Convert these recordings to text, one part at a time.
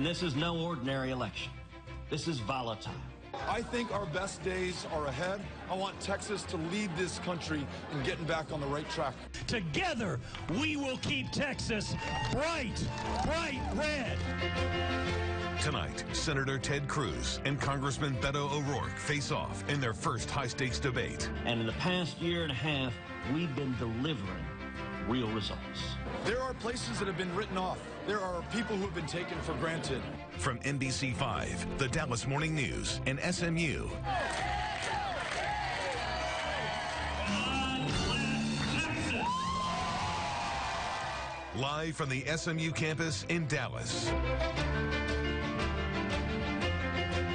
And this is no ordinary election. This is volatile. I think our best days are ahead. I want Texas to lead this country in getting back on the right track. Together, we will keep Texas bright, bright red. Tonight, Senator Ted Cruz and Congressman Beto O'Rourke face off in their first high-stakes debate. And in the past year and a half, we've been delivering real results. There are places that have been written off. There are people who have been taken for granted. From NBC5, the Dallas Morning News, and SMU. Live from the SMU campus in Dallas.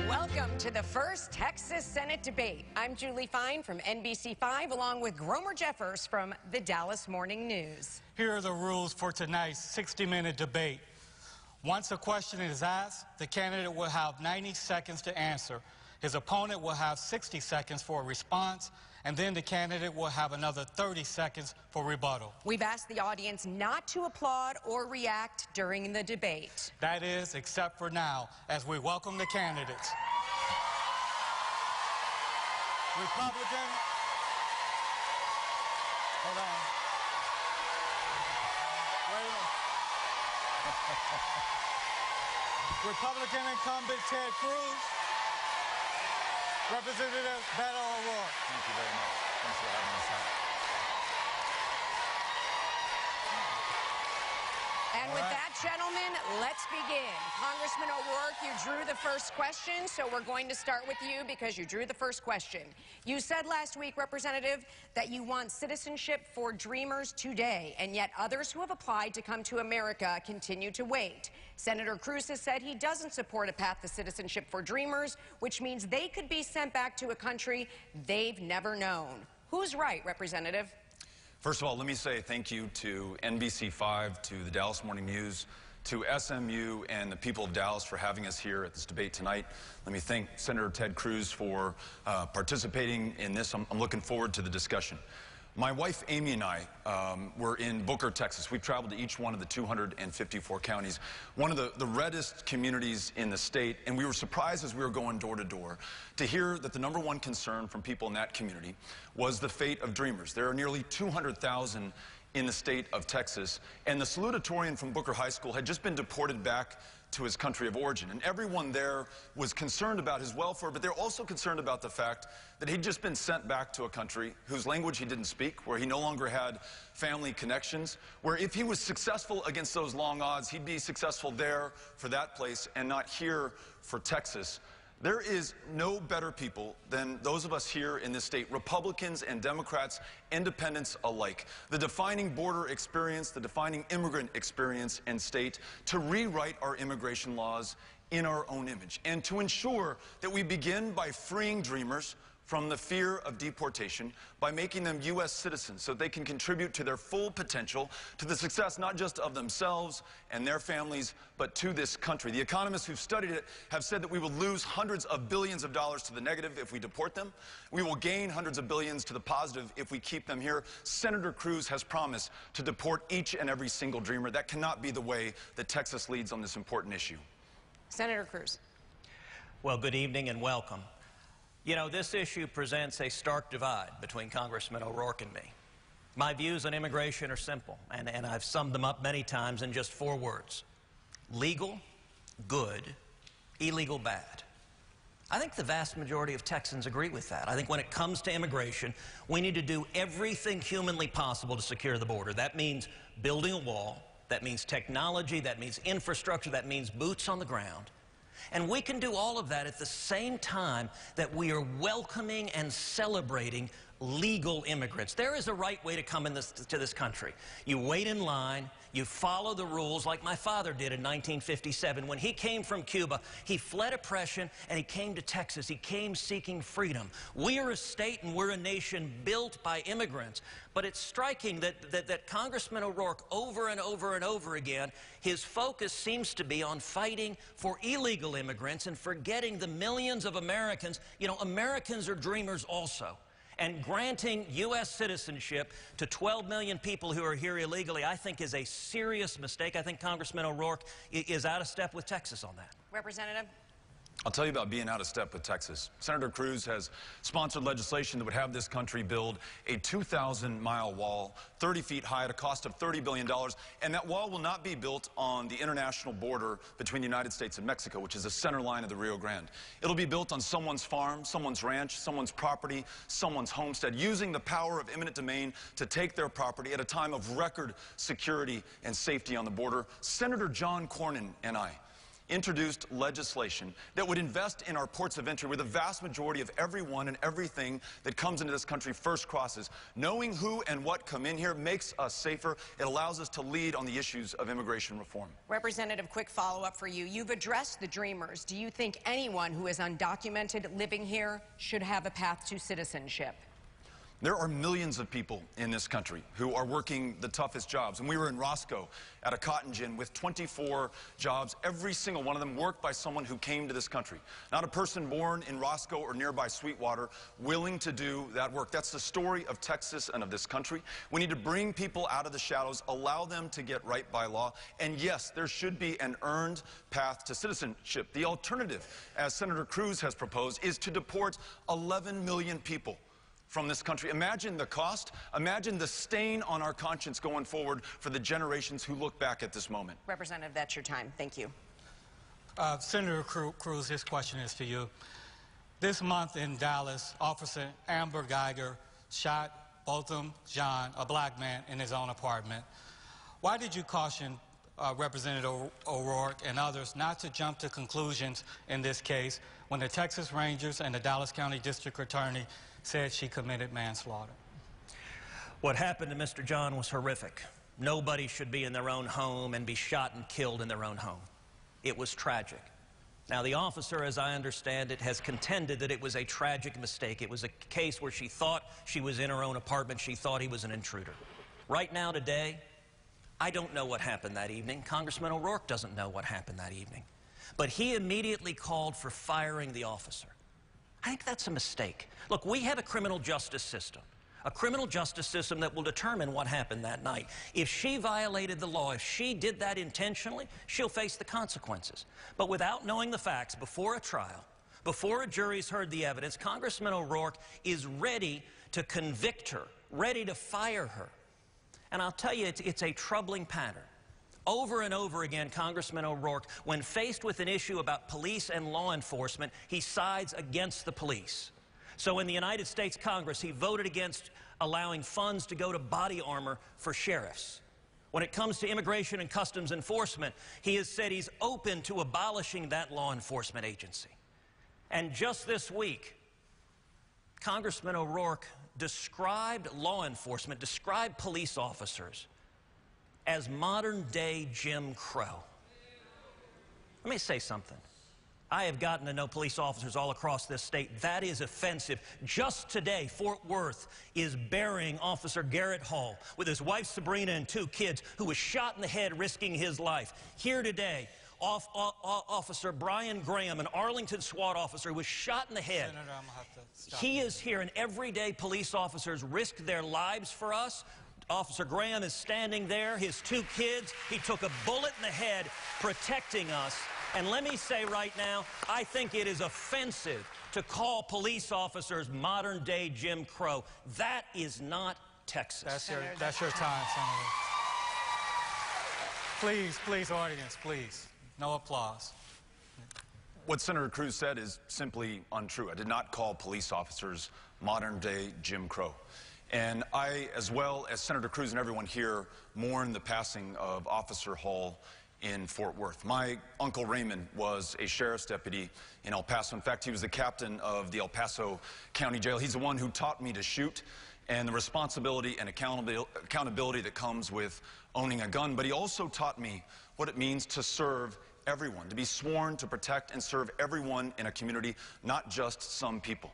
Welcome to the first Texas Senate debate. I'm Julie Fine from NBC5, along with Gromer Jeffers from the Dallas Morning News. Here are the rules for tonight's 60-minute debate. Once a question is asked, the candidate will have 90 seconds to answer. His opponent will have 60 seconds for a response, and then the candidate will have another 30 seconds for rebuttal. We've asked the audience not to applaud or react during the debate. That is, except for now, as we welcome the candidates. Republican. Hold on. Wait a minute. Republican incumbent Ted Cruz. Representative Beto O'Rourke. Thank you very much. Thanks for having us out. And with that, gentlemen, let's begin. Congressman O'Rourke, you drew the first question, so we're going to start with you because you drew the first question. You said last week, Representative, that you want citizenship for dreamers today, and yet others who have applied to come to America continue to wait. Senator Cruz has said he doesn't support a path to citizenship for dreamers, which means they could be sent back to a country they've never known. Who's right, Representative? First of all, let me say thank you to NBC5, to the Dallas Morning News, to SMU and the people of Dallas for having us here at this debate tonight. Let me thank Senator Ted Cruz for participating in this. I'm looking forward to the discussion. My wife, Amy, and I were in Booker, Texas. We've traveled to each one of the 254 counties, one of the reddest communities in the state, and we were surprised as we were going door to door to hear that the #1 concern from people in that community was the fate of dreamers. There are nearly 200,000 in the state of Texas, and the salutatorian from Booker High School had just been deported back to his country of origin, and everyone there was concerned about his welfare, but they're also concerned about the fact that he'd just been sent back to a country whose language he didn't speak, where he no longer had family connections, where if he was successful against those long odds, he'd be successful there for that place and not here for Texas. There is no better people than those of us here in this state, Republicans and Democrats, independents alike. The defining border experience, the defining immigrant experience in state, to rewrite our immigration laws in our own image, and to ensure that we begin by freeing dreamers from the fear of deportation by making them U.S. citizens so they can contribute to their full potential, to the success not just of themselves and their families, but to this country. The economists who've studied it have said that we will lose hundreds of billions of dollars to the negative if we deport them. We will gain hundreds of billions to the positive if we keep them here. Senator Cruz has promised to deport each and every single dreamer. That cannot be the way that Texas leads on this important issue. Senator Cruz. Well, good evening and welcome. You know, this issue presents a stark divide between Congressman O'Rourke and me. My views on immigration are simple, and I've summed them up many times in just 4 words. Legal, good, illegal, bad. I think the vast majority of Texans agree with that. I think when it comes to immigration, we need to do everything humanly possible to secure the border. That means building a wall, that means technology, that means infrastructure, that means boots on the ground. And we can do all of that at the same time that we are welcoming and celebrating legal immigrants. There is a right way to come to this country. You wait in line, you follow the rules like my father did in 1957. When he came from Cuba, he fled oppression and he came to Texas. He came seeking freedom. We are a state and we're a nation built by immigrants. But it's striking that Congressman O'Rourke, over and over and over again, his focus seems to be on fighting for illegal immigrants and forgetting the millions of Americans. You know, Americans are dreamers also. And granting U.S. citizenship to 12 million people who are here illegally, I think, is a serious mistake. I think Congressman O'Rourke is out of step with Texas on that. Representative? I'll tell you about being out of step with Texas. Senator Cruz has sponsored legislation that would have this country build a 2,000-mile wall, 30 feet high, at a cost of $30 billion. And that wall will not be built on the international border between the United States and Mexico, which is the center line of the Rio Grande. It'll be built on someone's farm, someone's ranch, someone's property, someone's homestead, using the power of eminent domain to take their property at a time of record security and safety on the border. Senator John Cornyn and I introduced legislation that would invest in our ports of entry, where the vast majority of everyone and everything that comes into this country first crosses. Knowing who and what come in here makes us safer. It allows us to lead on the issues of immigration reform. Representative, quick follow-up for you. You've addressed the dreamers. Do you think anyone who is undocumented living here should have a path to citizenship? There are millions of people in this country who are working the toughest jobs. And we were in Roscoe at a cotton gin with 24 jobs. Every single one of them worked by someone who came to this country. Not a person born in Roscoe or nearby Sweetwater willing to do that work. That's the story of Texas and of this country. We need to bring people out of the shadows, allow them to get right by law. And yes, there should be an earned path to citizenship. The alternative, as Senator Cruz has proposed, is to deport 11 million people from this country. Imagine the cost. Imagine the stain on our conscience going forward for the generations who look back at this moment. Representative, that's your time. Thank you. Senator Cruz, this question is to you. This month in Dallas, Officer Amber Geiger shot Botham Jean, a black man, in his own apartment. Why did you caution Representative O'Rourke and others not to jump to conclusions in this case when the Texas Rangers and the Dallas County District Attorney said she committed manslaughter? What happened to Mr. John was horrific. Nobody should be in their own home and be shot and killed in their own home. It was tragic. Now, the officer, as I understand it, has contended that it was a tragic mistake. It was a case where she thought she was in her own apartment. She thought he was an intruder. Right now, today, I don't know what happened that evening. Congressman O'Rourke doesn't know what happened that evening. But he immediately called for firing the officer. I think that's a mistake. Look, we have a criminal justice system that will determine what happened that night. If she violated the law, if she did that intentionally, she'll face the consequences. But without knowing the facts, before a trial, before a jury's heard the evidence, Congressman O'Rourke is ready to convict her, ready to fire her. And I'll tell you, it's a troubling pattern. Over and over again, Congressman O'Rourke, when faced with an issue about police and law enforcement, he sides against the police. So in the United States Congress, he voted against allowing funds to go to body armor for sheriffs. When it comes to immigration and customs enforcement, he has said he's open to abolishing that law enforcement agency. And just this week, Congressman O'Rourke described law enforcement, described police officers as modern-day Jim Crow. Let me say something. I have gotten to know police officers all across this state. That is offensive. Just today, Fort Worth is burying Officer Garrett Hall with his wife Sabrina and 2 kids, who was shot in the head risking his life. Here today, Officer Brian Graham, an Arlington SWAT officer, who was shot in the head. Senator, I'm gonna have to stop. He is here, and everyday police officers risk their lives for us. Officer Graham is standing there, his 2 kids. He took a bullet in the head protecting us. And let me say right now, I think it is offensive to call police officers modern-day Jim Crow. That is not Texas. That's your time, Senator. Please, audience, please. No applause. What Senator Cruz said is simply untrue. I did not call police officers modern-day Jim Crow. And I, as well as Senator Cruz and everyone here, mourn the passing of Officer Hall in Fort Worth. My Uncle Raymond was a sheriff's deputy in El Paso. In fact, he was the captain of the El Paso County Jail. He's the one who taught me to shoot and the responsibility and accountability that comes with owning a gun. But he also taught me what it means to serve everyone, to be sworn to protect and serve everyone in a community, not just some people.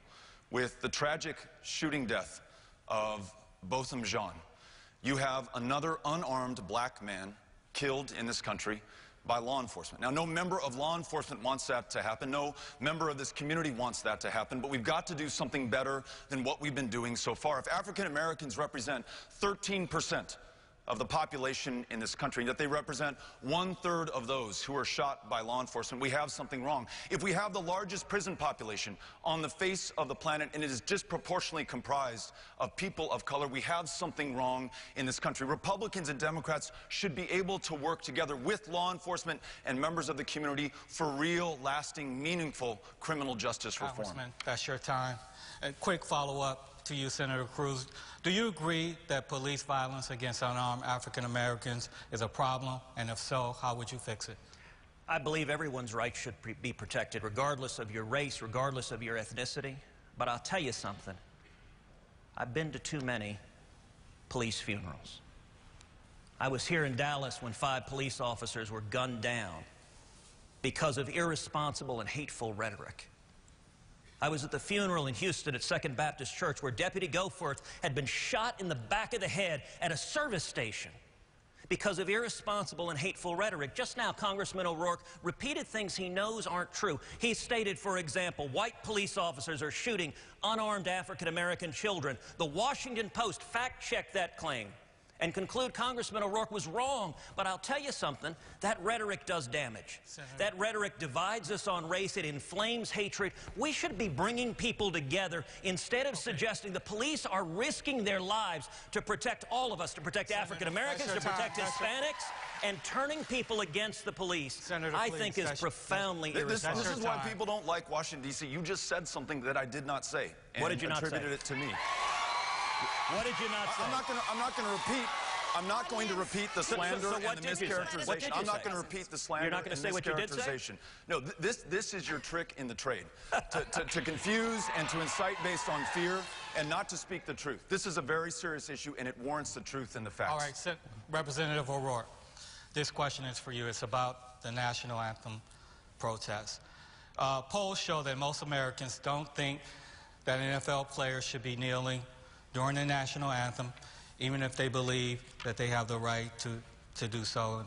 With the tragic shooting death of Botham Jean, you have another unarmed black man killed in this country by law enforcement. Now, no member of law enforcement wants that to happen. No member of this community wants that to happen. But we've got to do something better than what we've been doing so far. If African Americans represent 13% of the population in this country, that they represent 1/3 of those who are shot by law enforcement, we have something wrong. If we have the largest prison population on the face of the planet and it is disproportionately comprised of people of color, we have something wrong in this country. Republicans and Democrats should be able to work together with law enforcement and members of the community for real, lasting, meaningful criminal justice reform. Congressman, that's your time. A quick follow-up to you, Senator Cruz. Do you agree that police violence against unarmed African Americans is a problem? And if so, how would you fix it? I believe everyone's rights should be protected, regardless of your race, regardless of your ethnicity. But I'll tell you something. I've been to too many police funerals. I was here in Dallas when 5 police officers were gunned down because of irresponsible and hateful rhetoric. I was at the funeral in Houston at Second Baptist Church where Deputy Goforth had been shot in the back of the head at a service station because of irresponsible and hateful rhetoric. Just now, Congressman O'Rourke repeated things he knows aren't true. He stated, for example, white police officers are shooting unarmed African-American children. The Washington Post fact-checked that claim and conclude Congressman O'Rourke was wrong. But I'll tell you something, that rhetoric does damage. Senator. That rhetoric divides us on race. It inflames hatred. We should be bringing people together instead of suggesting the police are risking their lives to protect all of us, to protect African Americans, to protect Hispanics, and turning people against the police, Senator, I think is profoundly irresponsible. This is why people don't like Washington, D.C. You just said something that I did not say. What did you not say? Attributed it to me. What did you not say? I'm not going to repeat the slander and the mischaracterization. I'm not going to repeat the slander. You're not going to say what you did say? No, this is your trick in the trade, to confuse and to incite based on fear and not to speak the truth. This is a very serious issue, and it warrants the truth and the facts. All right, Representative O'Rourke, this question is for you. It's about the national anthem protest. Polls show that most Americans don't think that NFL players should be kneeling during the national anthem, even if they believe that they have the right to do so.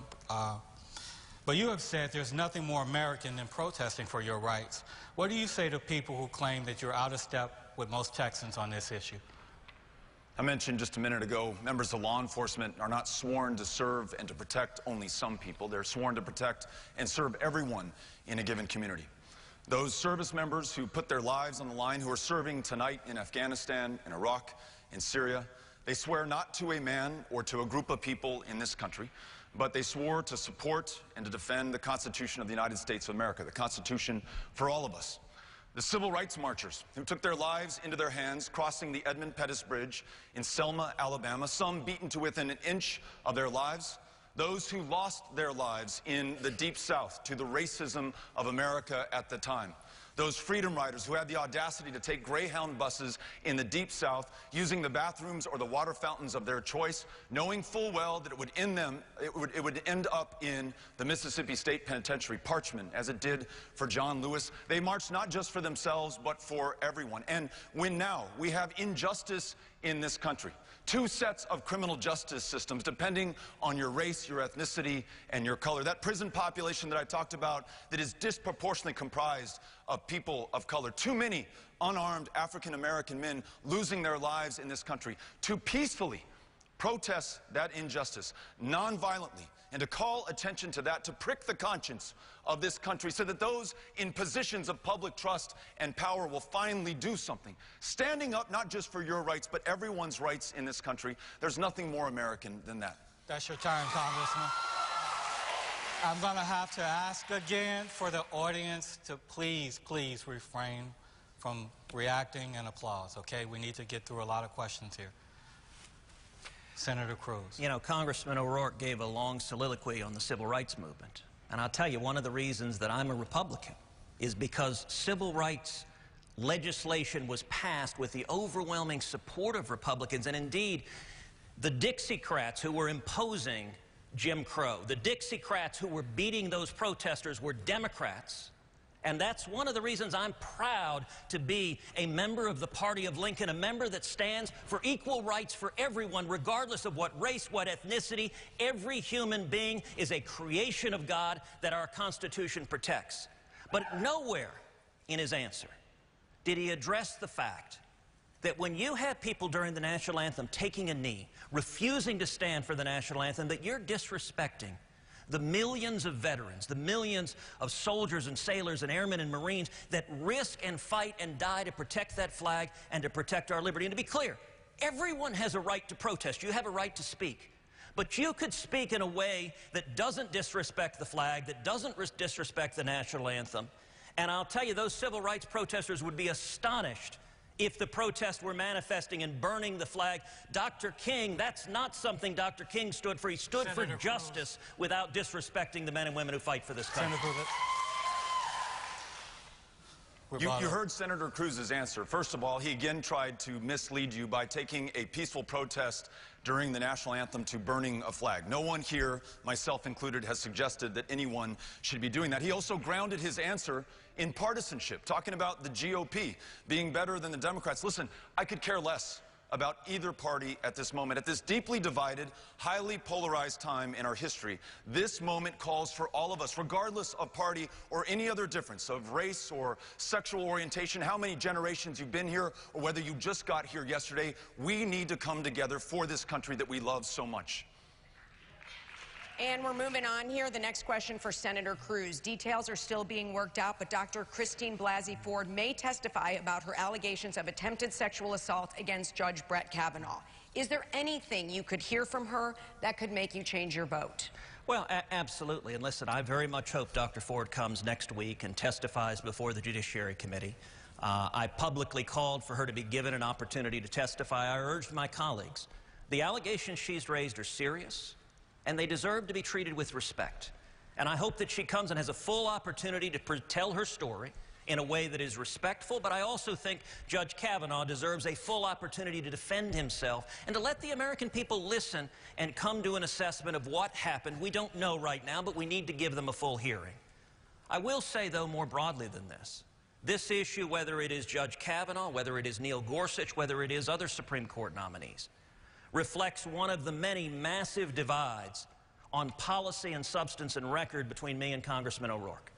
But you have said there's nothing more American than protesting for your rights. What do you say to people who claim that you're out of step with most Texans on this issue? I mentioned just a minute ago, members of law enforcement are not sworn to serve and to protect only some people. They're sworn to protect and serve everyone in a given community. Those service members who put their lives on the line, who are serving tonight in Afghanistan, in Iraq, in Syria, they swear not to a man or to a group of people in this country, but they swore to support and to defend the Constitution of the United States of America, the Constitution for all of us. The civil rights marchers who took their lives into their hands crossing the Edmund Pettus Bridge in Selma, Alabama, some beaten to within an inch of their lives. Those who lost their lives in the Deep South to the racism of America at the time. Those freedom riders who had the audacity to take Greyhound buses in the Deep South, using the bathrooms or the water fountains of their choice, knowing full well that it would end up in the Mississippi State Penitentiary, Parchman, as it did for John Lewis. They marched not just for themselves, but for everyone. And when now we have injustice in this country, 2 sets of criminal justice systems depending on your race, your ethnicity, and your color. That prison population that I talked about that is disproportionately comprised of people of color. Too many unarmed African-American men losing their lives in this country. To peacefully protest that injustice, non-violently, and to call attention to that, to prick the conscience of this country so that those in positions of public trust and power will finally do something. Standing up not just for your rights, but everyone's rights in this country. There's nothing more American than that. That's your time, Congressman. I'm going to have to ask again for the audience to please refrain from reacting and applause, okay? We need to get through a lot of questions here. Senator Cruz. You know, Congressman O'Rourke gave a long soliloquy on the civil rights movement. And I'll tell you, one of the reasons that I'm a Republican is because civil rights legislation was passed with the overwhelming support of Republicans. And indeed, the Dixiecrats who were imposing Jim Crow, the Dixiecrats who were beating those protesters were Democrats. And that's one of the reasons I'm proud to be a member of the Party of Lincoln, a member that stands for equal rights for everyone, regardless of what race, what ethnicity. Every human being is a creation of God that our Constitution protects. But nowhere in his answer did he address the fact that when you have people during the national anthem taking a knee, refusing to stand for the national anthem, that you're disrespecting the millions of veterans, the millions of soldiers and sailors and airmen and Marines that risk and fight and die to protect that flag and to protect our liberty. And to be clear, everyone has a right to protest. You have a right to speak. But you could speak in a way that doesn't disrespect the flag, that doesn't disrespect the national anthem. And I'll tell you, those civil rights protesters would be astonished if the protests were manifesting and burning the flag. Dr. King, that's not something Dr. King stood for. He stood for justice without disrespecting the men and women who fight for this country. You heard Senator Cruz's answer. First of all, he again tried to mislead you by taking a peaceful protest during the national anthem to burning a flag. No one here, myself included, has suggested that anyone should be doing that. He also grounded his answer in partisanship, talking about the GOP being better than the Democrats. Listen, I could care less about either party at this moment. At this deeply divided, highly polarized time in our history, this moment calls for all of us, regardless of party or any other difference of race or sexual orientation, how many generations you've been here, or whether you just got here yesterday. We need to come together for this country that we love so much. And we're moving on here. The next question for Senator Cruz. Details are still being worked out, but Dr. Christine Blasey Ford may testify about her allegations of attempted sexual assault against Judge Brett Kavanaugh. Is there anything you could hear from her that could make you change your vote? Well, absolutely. And listen, I very much hope Dr. Ford comes next week and testifies before the Judiciary Committee. I publicly called for her to be given an opportunity to testify. I urged my colleagues. The allegations she's raised are serious, and they deserve to be treated with respect. And I hope that she comes and has a full opportunity to tell her story in a way that is respectful, but I also think Judge Kavanaugh deserves a full opportunity to defend himself and to let the American people listen and come to an assessment of what happened. We don't know right now, but we need to give them a full hearing. I will say, though, more broadly than this issue, whether it is Judge Kavanaugh, whether it is Neil Gorsuch, whether it is other Supreme Court nominees, reflects one of the many massive divides on policy and substance and record between me and Congressman O'Rourke.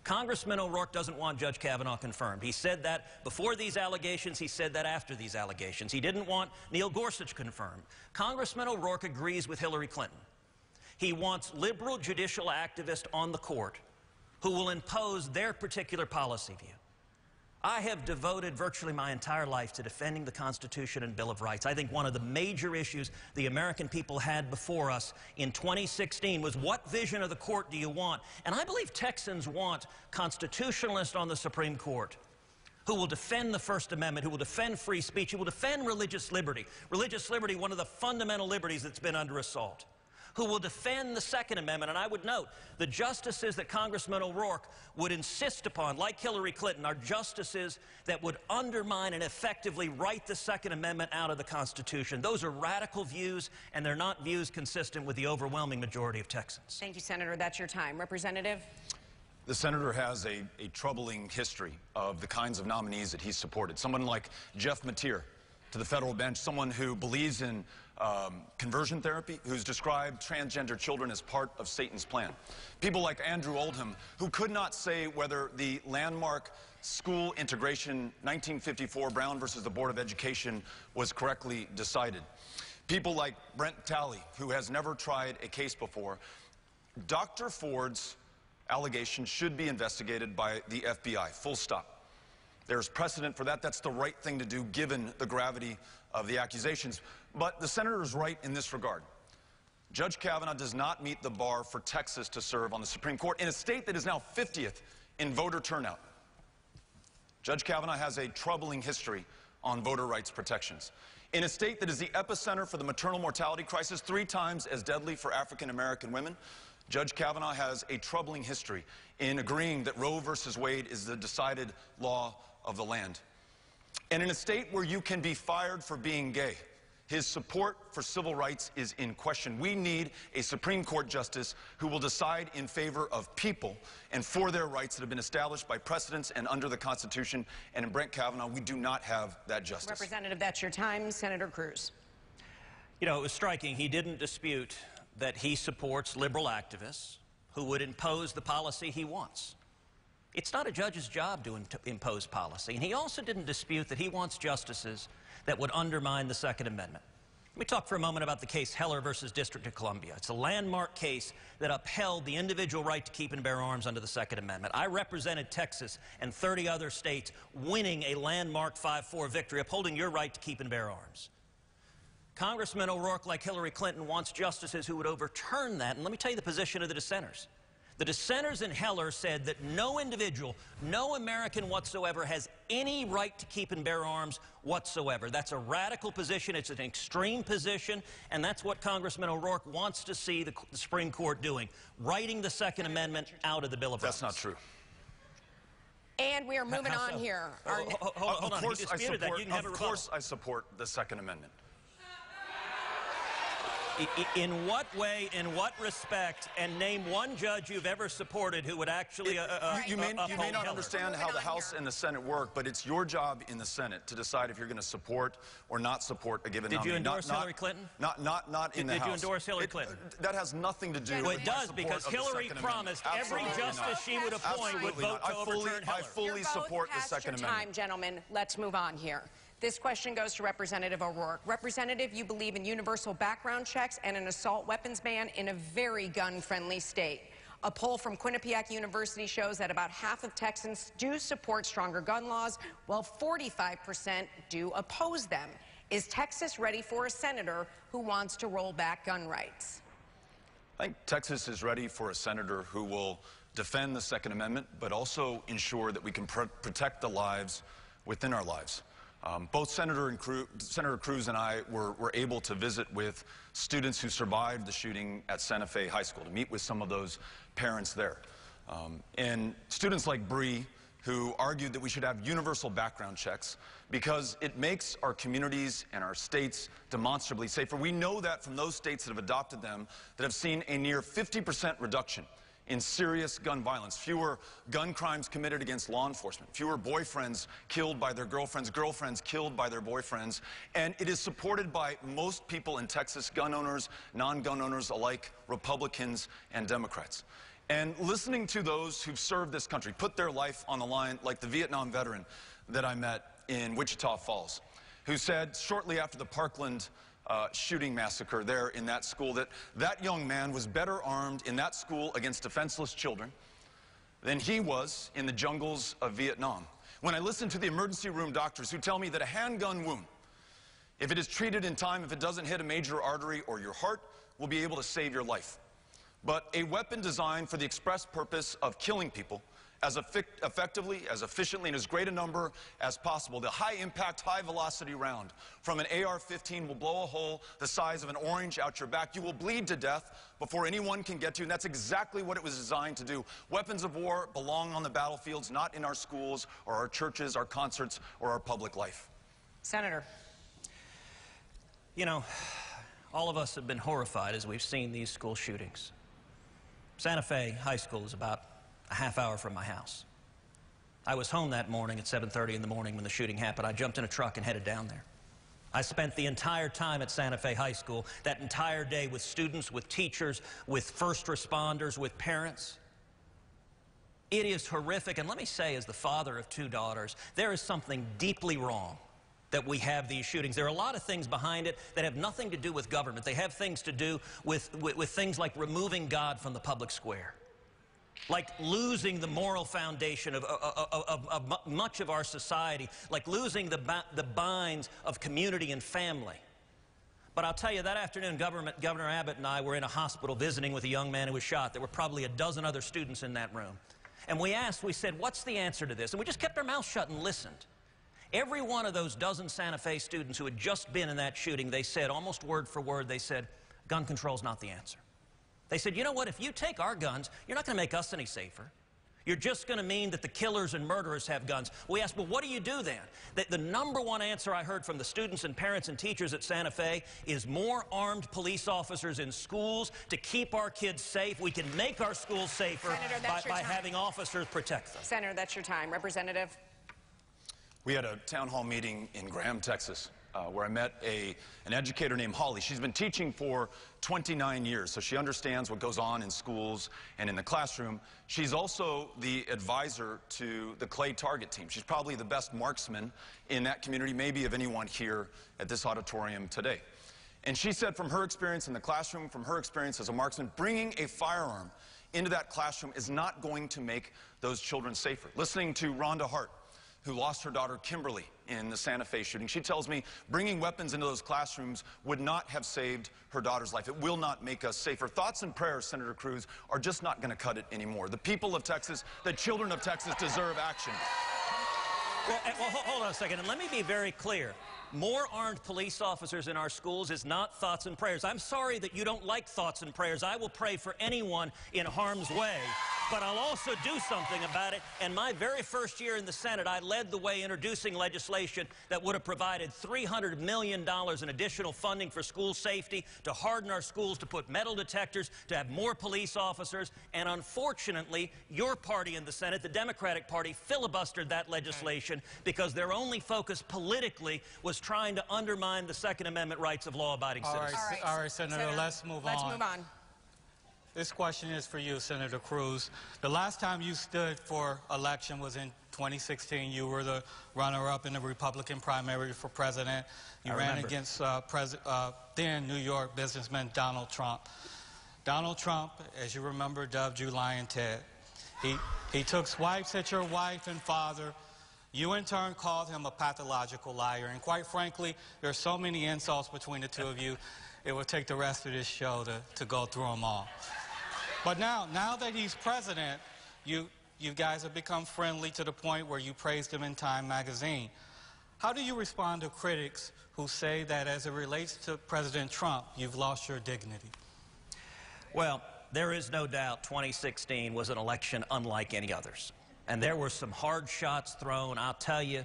Congressman O'Rourke doesn't want Judge Kavanaugh confirmed. He said that before these allegations. He said that after these allegations. He didn't want Neil Gorsuch confirmed. Congressman O'Rourke agrees with Hillary Clinton. He wants liberal judicial activists on the court who will impose their particular policy view. I have devoted virtually my entire life to defending the Constitution and Bill of Rights. I think one of the major issues the American people had before us in 2016 was, what vision of the court do you want? And I believe Texans want constitutionalists on the Supreme Court who will defend the First Amendment, who will defend free speech, who will defend religious liberty. Religious liberty, one of the fundamental liberties that's been under assault. Who will defend the Second Amendment. And I would note, the justices that Congressman O'Rourke would insist upon, like Hillary Clinton, are justices that would undermine and effectively write the Second Amendment out of the Constitution. Those are radical views, and they're not views consistent with the overwhelming majority of Texans. Thank you, Senator. That's your time. Representative? The senator has a troubling history of the kinds of nominees that he's supported. Someone like Jeff Mateer to the federal bench, someone who believes in conversion therapy, who's described transgender children as part of Satan's plan. People like Andrew Oldham, who could not say whether the landmark school integration 1954 Brown versus the Board of Education was correctly decided. People like Brent Talley, who has never tried a case before. Dr. Ford's allegations should be investigated by the FBI, full stop. There's precedent for that. That's the right thing to do given the gravity of the accusations. But the senator is right in this regard. Judge Kavanaugh does not meet the bar for Texas to serve on the Supreme Court in a state that is now 50th in voter turnout. Judge Kavanaugh has a troubling history on voter rights protections. In a state that is the epicenter for the maternal mortality crisis, 3 times as deadly for African American women, Judge Kavanaugh has a troubling history in agreeing that Roe versus Wade is the decided law of the land. And in a state where you can be fired for being gay, His support for civil rights is in question. We need a Supreme Court justice who will decide in favor of people and for their rights that have been established by precedents and under the Constitution. And in Brett Kavanaugh, we do not have that justice. Representative, that's your time. Senator Cruz. You know, it was striking. He didn't dispute that he supports liberal activists who would impose the policy he wants. It's not a judge's job to impose policy. And he also didn't dispute that he wants justices that would undermine the Second Amendment. Let me talk for a moment about the case Heller versus District of Columbia. It's a landmark case that upheld the individual right to keep and bear arms under the Second Amendment. I represented Texas and 30 other states winning a landmark 5-4 victory, upholding your right to keep and bear arms. Congressman O'Rourke, like Hillary Clinton, wants justices who would overturn that. And let me tell you the position of the dissenters. The dissenters in Heller said that no individual, no American whatsoever has any right to keep and bear arms whatsoever. That's a radical position. It's an extreme position. And that's what Congressman O'Rourke wants to see the Supreme Court doing, writing the Second Amendment out of the Bill of Rights. That's not true. And we are moving on here. Hold on. Of course I support the Second Amendment. In what way, in what respect, and name one judge you've ever supported who would actually you may not understand how the House and the Senate work, but it's your job in the Senate to decide if you're going to support or not support a given nominee. Did you endorse Hillary Clinton? Not in the House. Did you endorse Hillary Clinton? That has nothing to do with it does, because Hillary promised every justice she would appoint would vote to overturn Hillary. I fully support the Second Amendment. Time, gentlemen. Let's move on here. This question goes to Representative O'Rourke. Representative, you believe in universal background checks and an assault weapons ban in a very gun-friendly state. A poll from Quinnipiac University shows that about half of Texans do support stronger gun laws, while 45% do oppose them. Is Texas ready for a senator who wants to roll back gun rights? I think Texas is ready for a senator who will defend the Second Amendment, but also ensure that we can protect the lives within our lives. Both Senator Cruz and I were able to visit with students who survived the shooting at Santa Fe High School, to meet with some of those parents there. And students like Bree, who argued that we should have universal background checks because it makes our communities and our states demonstrably safer. We know that from those states that have adopted them, that have seen a near 50% reduction in serious gun violence, fewer gun crimes committed against law enforcement, fewer boyfriends killed by their girlfriends, girlfriends killed by their boyfriends. And it is supported by most people in Texas, gun owners, non-gun owners alike, Republicans and Democrats. And listening to those who've served this country, put their life on the line, like the Vietnam veteran that I met in Wichita Falls, who said shortly after the Parkland shooting massacre there in that school that young man was better armed in that school against defenseless children than he was in the jungles of Vietnam. When I listen to the emergency room doctors who tell me that a handgun wound, if it is treated in time, if it doesn't hit a major artery or your heart, will be able to save your life. But a weapon designed for the express purpose of killing people as effectively, as efficiently, and as great a number as possible. The high-impact, high-velocity round from an AR-15 will blow a hole the size of an orange out your back. You will bleed to death before anyone can get to you, and that's exactly what it was designed to do. Weapons of war belong on the battlefields, not in our schools or our churches, our concerts, or our public life. Senator. You know, all of us have been horrified as we've seen these school shootings. Santa Fe High School is about a half hour from my house. I was home that morning at 7:30 in the morning when the shooting happened. I jumped in a truck and headed down there. I spent the entire time at Santa Fe High School, that entire day, with students, with teachers, with first responders, with parents. It is horrific, and let me say, as the father of 2 daughters, there is something deeply wrong that we have these shootings. There are a lot of things behind it that have nothing to do with government. They have things to do with things like removing God from the public square, like losing the moral foundation of much of our society, like losing the binds of community and family. But I'll tell you, that afternoon, Governor Abbott and I were in a hospital visiting with a young man who was shot. There were probably a dozen other students in that room. And we said, what's the answer to this? And we just kept our mouths shut and listened. Every one of those dozen Santa Fe students who had just been in that shooting, they said, almost word for word, they said, gun control's not the answer. They said, you know what, if you take our guns, you're not going to make us any safer. You're just going to mean that the killers and murderers have guns. We asked, well, what do you do then? The number one answer I heard from the students and parents and teachers at Santa Fe is more armed police officers in schools to keep our kids safe. We can make our schools safer by having officers protect them. Senator, that's your time. Representative? We had a town hall meeting in Graham, Texas, where I met an educator named Holly. She's been teaching for 29 years, so she understands what goes on in schools and in the classroom. She's also the advisor to the Clay Target team. She's probably the best marksman in that community, maybe of anyone here at this auditorium today. And she said from her experience in the classroom, from her experience as a marksman, bringing a firearm into that classroom is not going to make those children safer. Listening to Rhonda Hart, who lost her daughter Kimberly in the Santa Fe shooting, she tells me bringing weapons into those classrooms would not have saved her daughter's life. It will not make us safer. Thoughts and prayers, Senator Cruz, are just not going to cut it anymore. The people of Texas, the children of Texas deserve action. Well, hold on a second, and let me be very clear. More armed police officers in our schools is not thoughts and prayers. I'm sorry that you don't like thoughts and prayers. I will pray for anyone in harm's way, but I'll also do something about it. And my very first year in the Senate, I led the way introducing legislation that would have provided $300 million in additional funding for school safety, to harden our schools, to put metal detectors, to have more police officers. And unfortunately, your party in the Senate, the Democratic Party, filibustered that legislation because their only focus politically was trying to undermine the Second Amendment rights of law-abiding citizens. All right, Senator, let's move on. Let's move on. This question is for you, Senator Cruz. The last time you stood for election was in 2016. You were the runner-up in the Republican primary for president. You ran against then New York businessman Donald Trump. Donald Trump, as you remember, dubbed you Lion Ted. He took swipes at your wife and father. You, in turn, called him a pathological liar. And quite frankly, there are so many insults between the two of you, it would take the rest of this show to go through them all. But now that he's president, you guys have become friendly to the point where you praised him in Time magazine. How do you respond to critics who say that as it relates to President Trump, you've lost your dignity? Well, there is no doubt 2016 was an election unlike any others. And there were some hard shots thrown. I'll tell you,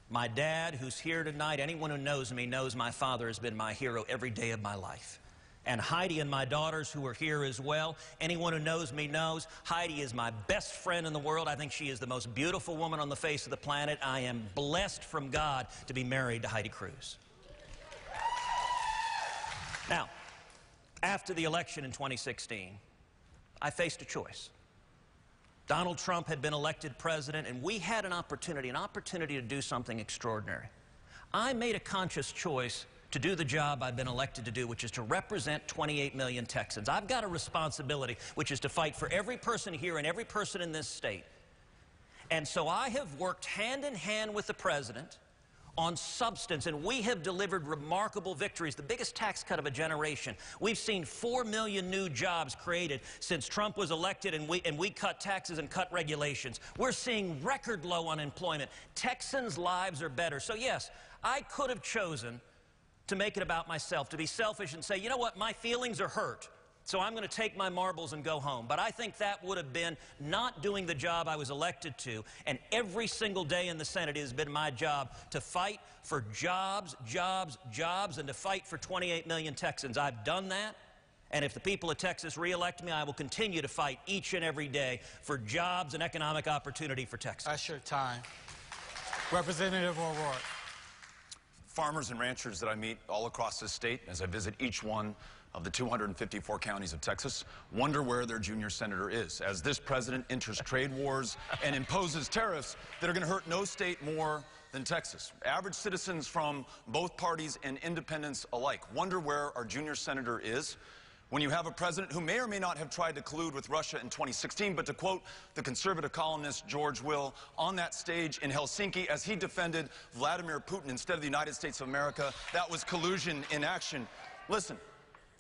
my dad, who's here tonight, anyone who knows me knows my father has been my hero every day of my life. And Heidi and my daughters, who are here as well, anyone who knows me knows Heidi is my best friend in the world. I think she is the most beautiful woman on the face of the planet. I am blessed from God to be married to Heidi Cruz. Now, after the election in 2016, I faced a choice. Donald Trump had been elected president, and we had an opportunity to do something extraordinary. I made a conscious choice to do the job I've been elected to do, which is to represent 28 million Texans. I've got a responsibility, which is to fight for every person here and every person in this state. And so I have worked hand in hand with the president on substance, and we have delivered remarkable victories, the biggest tax cut of a generation. We've seen 4 million new jobs created since Trump was elected, and we cut taxes and cut regulations. We're seeing record low unemployment. Texans' lives are better. So yes, I could have chosen to make it about myself, to be selfish and say, you know what, my feelings are hurt, so I'm going to take my marbles and go home. But I think that would have been not doing the job I was elected to. And every single day in the Senate, it has been my job to fight for jobs, jobs, jobs, and to fight for 28 million Texans. I've done that. And if the people of Texas re-elect me, I will continue to fight each and every day for jobs and economic opportunity for Texas. That's your time. Representative O'Rourke. Farmers and ranchers that I meet all across this state as I visit each one of the 254 counties of Texas wonder where their junior senator is as this president enters trade wars and imposes tariffs that are going to hurt no state more than Texas. Average citizens from both parties and independents alike wonder where our junior senator is when you have a president who may or may not have tried to collude with Russia in 2016, but to quote the conservative columnist George Will on that stage in Helsinki as he defended Vladimir Putin instead of the United States of America, that was collusion in action. Listen,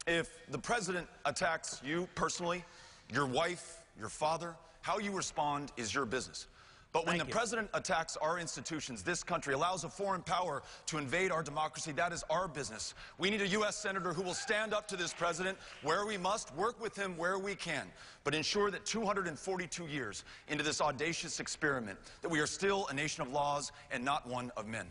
if the president attacks you personally, your wife, your father, how you respond is your business. But when the president attacks our institutions, this country, allows a foreign power to invade our democracy, that is our business. We need a U.S. senator who will stand up to this president where we must, work with him where we can, but ensure that 242 years into this audacious experiment, that we are still a nation of laws and not one of men.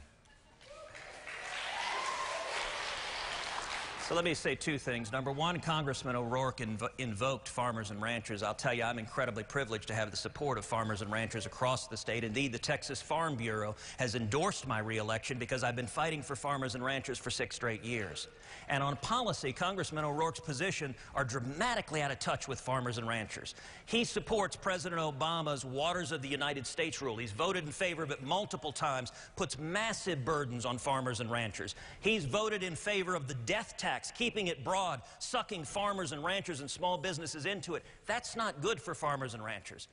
So let me say two things. Number one, Congressman O'Rourke invoked farmers and ranchers. I'll tell you, I'm incredibly privileged to have the support of farmers and ranchers across the state. Indeed, the Texas Farm Bureau has endorsed my reelection because I've been fighting for farmers and ranchers for 6 straight years. And on policy, Congressman O'Rourke's position are dramatically out of touch with farmers and ranchers. He supports President Obama's Waters of the United States rule. He's voted in favor of it multiple times, puts massive burdens on farmers and ranchers. He's voted in favor of the death tax, keeping it broad, sucking farmers and ranchers and small businesses into it. That's not good for farmers and ranchers.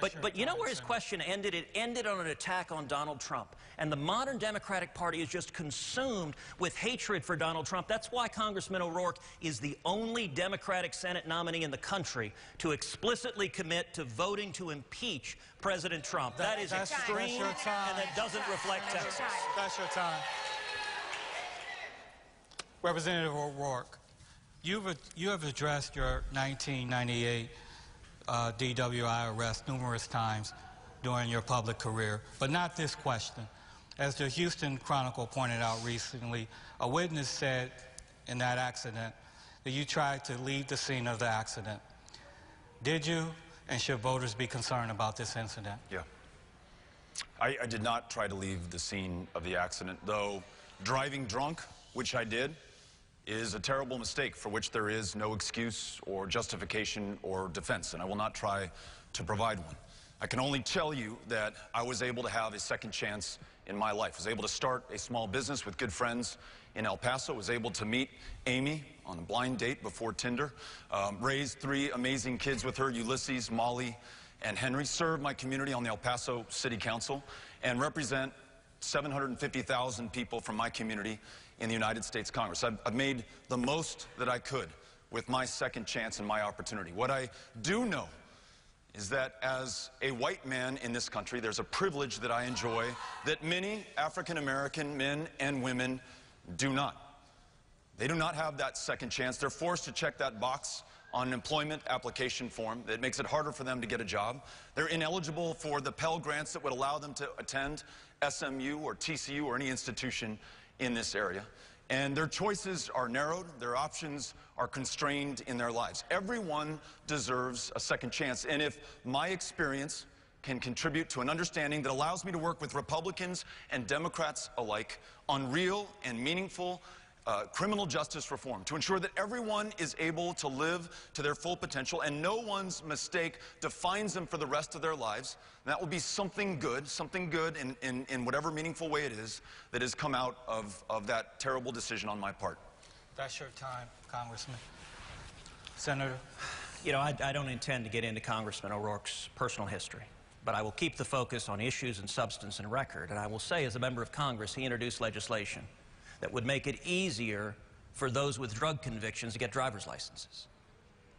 But you know where his question ended? It ended on an attack on Donald Trump. And the modern Democratic Party is just consumed with hatred for Donald Trump. That's why Congressman O'Rourke is the only Democratic Senate nominee in the country to explicitly commit to voting to impeach President Trump. That is extreme, and that doesn't reflect Texas. That's your time. Representative O'Rourke, you have addressed your 1998 DWI arrest numerous times during your public career, but not this question. As the Houston Chronicle pointed out recently, a witness said in that accident that you tried to leave the scene of the accident. Did you, and should voters be concerned about this incident? Yeah. I did not try to leave the scene of the accident, though driving drunk, which I did, is a terrible mistake for which there is no excuse or justification or defense, and I will not try to provide one. I can only tell you that I was able to have a second chance in my life. I was able to start a small business with good friends in El Paso, was able to meet Amy on a blind date before Tinder, raised 3 amazing kids with her, Ulysses, Molly, and Henry, served my community on the El Paso City Council, and represent 750,000 people from my community in the United States Congress. I've made the most that I could with my second chance and my opportunity. What I do know is that as a white man in this country, there's a privilege that I enjoy that many African-American men and women do not. They do not have that second chance. They're forced to check that box on an employment application form that makes it harder for them to get a job. They're ineligible for the Pell Grants that would allow them to attend SMU or TCU or any institution in this area. And their choices are narrowed, their options are constrained in their lives. Everyone deserves a second chance. And if my experience can contribute to an understanding that allows me to work with Republicans and Democrats alike on real and meaningful criminal justice reform, to ensure that everyone is able to live to their full potential and no one's mistake defines them for the rest of their lives, that will be something good in whatever meaningful way it is that has come out of that terrible decision on my part. That's your time, Congressman. Senator? You know, I don't intend to get into Congressman O'Rourke's personal history, but I will keep the focus on issues and substance and record. And I will say, as a member of Congress, he introduced legislation that would make it easier for those with drug convictions to get driver's licenses.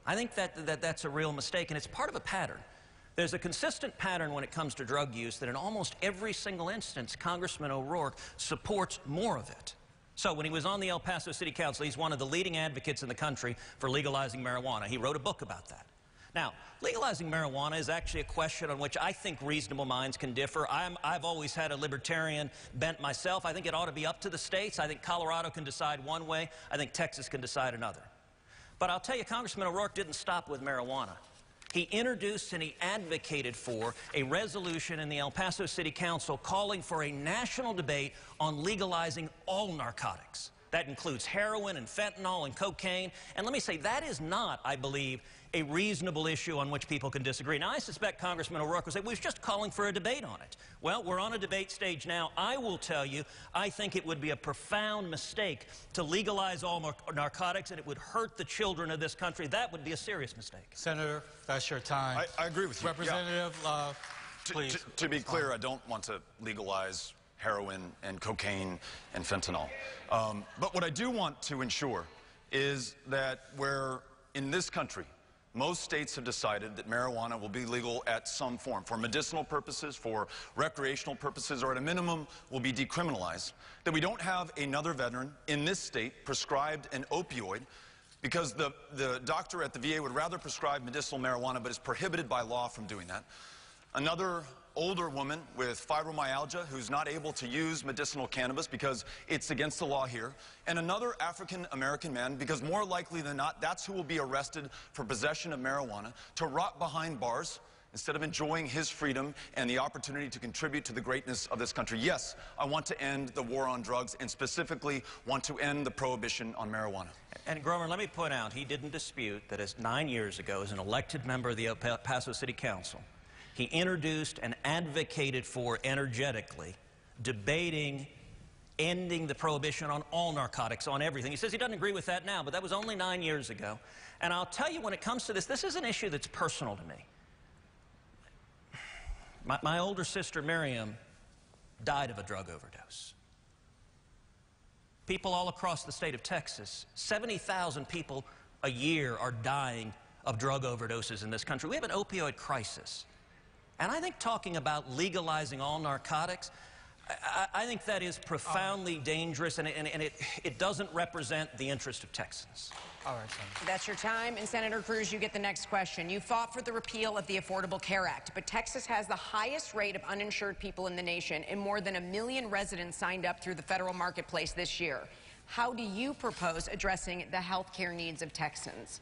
I think that's a real mistake, and it's part of a pattern. There's a consistent pattern when it comes to drug use that in almost every single instance, Congressman O'Rourke supports more of it. So when he was on the El Paso City Council, he's one of the leading advocates in the country for legalizing marijuana. He wrote a book about that. Now, legalizing marijuana is actually a question on which I think reasonable minds can differ. I've always had a libertarian bent myself. I think it ought to be up to the states. I think Colorado can decide one way. I think Texas can decide another. But I'll tell you, Congressman O'Rourke didn't stop with marijuana. He introduced and he advocated for a resolution in the El Paso City Council calling for a national debate on legalizing all narcotics. That includes heroin and fentanyl and cocaine. And let me say, that is not, I believe, a reasonable issue on which people can disagree. Now, I suspect Congressman O'Rourke will say, we're just calling for a debate on it. Well, we're on a debate stage now. I will tell you, I think it would be a profound mistake to legalize all narcotics, and it would hurt the children of this country. That would be a serious mistake. Senator, that's your time. I agree with you. Representative, please. To be clear, I don't want to legalize heroin and cocaine and fentanyl. But what I do want to ensure is that where in this country most states have decided that marijuana will be legal at some form, for medicinal purposes, for recreational purposes, or at a minimum will be decriminalized. That we don't have another veteran in this state prescribed an opioid because the doctor at the VA would rather prescribe medicinal marijuana but is prohibited by law from doing that. Another older woman with fibromyalgia who's not able to use medicinal cannabis because it's against the law here, and another African-American man, because more likely than not, that's who will be arrested for possession of marijuana, to rot behind bars instead of enjoying his freedom and the opportunity to contribute to the greatness of this country. Yes, I want to end the war on drugs and specifically want to end the prohibition on marijuana. And Grover, let me point out, he didn't dispute that as 9 years ago, as an elected member of the El Paso City Council, he introduced and advocated for energetically debating ending the prohibition on all narcotics, on everything. He says he doesn't agree with that now, but that was only 9 years ago. And I'll tell you, when it comes to this is an issue that's personal to me. My older sister, Miriam, died of a drug overdose. People all across the state of Texas, 70,000 people a year are dying of drug overdoses in this country. We have an opioid crisis. And I think talking about legalizing all narcotics, I think that is profoundly dangerous, and it doesn't represent the interest of Texans. All right, Senator. That's your time. And Senator Cruz, you get the next question. You fought for the repeal of the Affordable Care Act, but Texas has the highest rate of uninsured people in the nation, and more than 1 million residents signed up through the federal marketplace this year. How do you propose addressing the health care needs of Texans?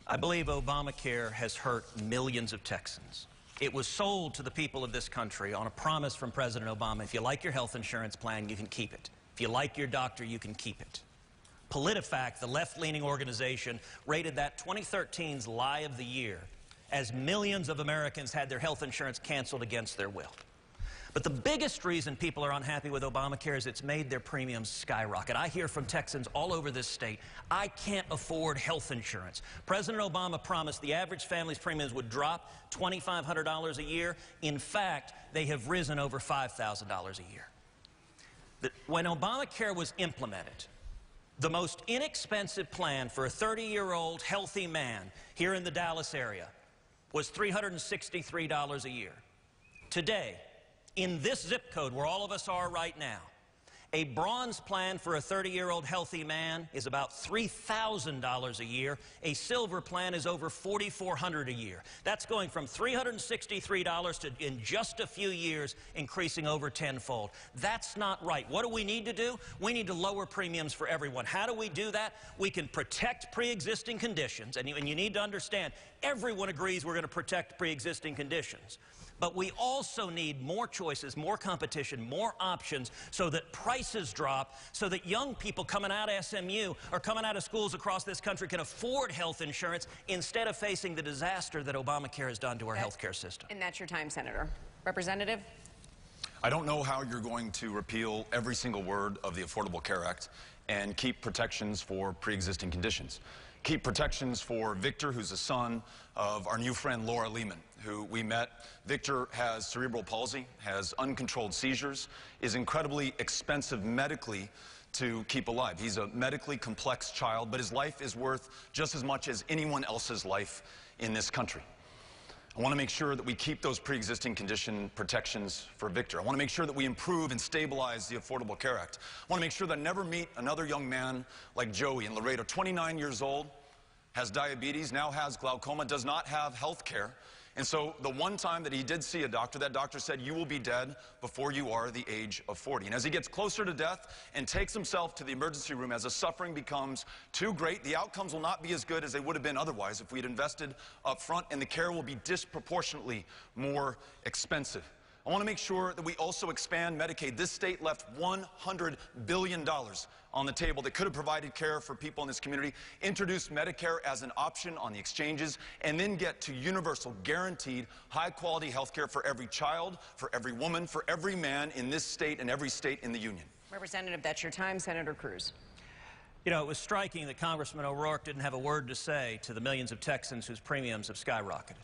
I believe Obamacare has hurt millions of Texans. It was sold to the people of this country on a promise from President Obama: if you like your health insurance plan, you can keep it. If you like your doctor, you can keep it. PolitiFact, the left-leaning organization, rated that 2013's lie of the year as millions of Americans had their health insurance canceled against their will. But the biggest reason people are unhappy with Obamacare is it's made their premiums skyrocket. I hear from Texans all over this state, I can't afford health insurance. President Obama promised the average family's premiums would drop $2,500 a year. In fact, they have risen over $5,000 a year. When Obamacare was implemented, the most inexpensive plan for a 30-year-old healthy man here in the Dallas area was $363 a year. Today, in this zip code where all of us are right now, a bronze plan for a 30-year-old healthy man is about $3,000 a year. A silver plan is over $4,400 a year. That's going from $363 to, in just a few years, increasing over tenfold. That's not right. What do we need to do? We need to lower premiums for everyone. How do we do that? We can protect pre-existing conditions, and you need to understand, everyone agrees we're going to protect pre-existing conditions. But we also need more choices, more competition, more options, so that prices drop, so that young people coming out of SMU or coming out of schools across this country can afford health insurance instead of facing the disaster that Obamacare has done to our health care system. And that's your time, Senator. Representative? I don't know how you're going to repeal every single word of the Affordable Care Act and keep protections for pre-existing conditions. Keep protections for Victor, who's a son of our new friend Laura Lehman, who we met. Victor has cerebral palsy, has uncontrolled seizures, is incredibly expensive medically to keep alive. He's a medically complex child, but his life is worth just as much as anyone else's life in this country. I want to make sure that we keep those pre-existing condition protections for Victor. I want to make sure that we improve and stabilize the Affordable Care Act. I want to make sure that I never meet another young man like Joey in Laredo, 29 years old, has diabetes, now has glaucoma, does not have health care. And so the one time that he did see a doctor, that doctor said, you will be dead before you are the age of 40. And as he gets closer to death and takes himself to the emergency room, as the suffering becomes too great, the outcomes will not be as good as they would have been otherwise if we had invested up front, and the care will be disproportionately more expensive. I want to make sure that we also expand Medicaid. This state left $100 billion on the table that could have provided care for people in this community, introduce Medicare as an option on the exchanges, and then get to universal, guaranteed, high-quality health care for every child, for every woman, for every man in this state and every state in the union. Representative, that's your time. Senator Cruz. You know, it was striking that Congressman O'Rourke didn't have a word to say to the millions of Texans whose premiums have skyrocketed.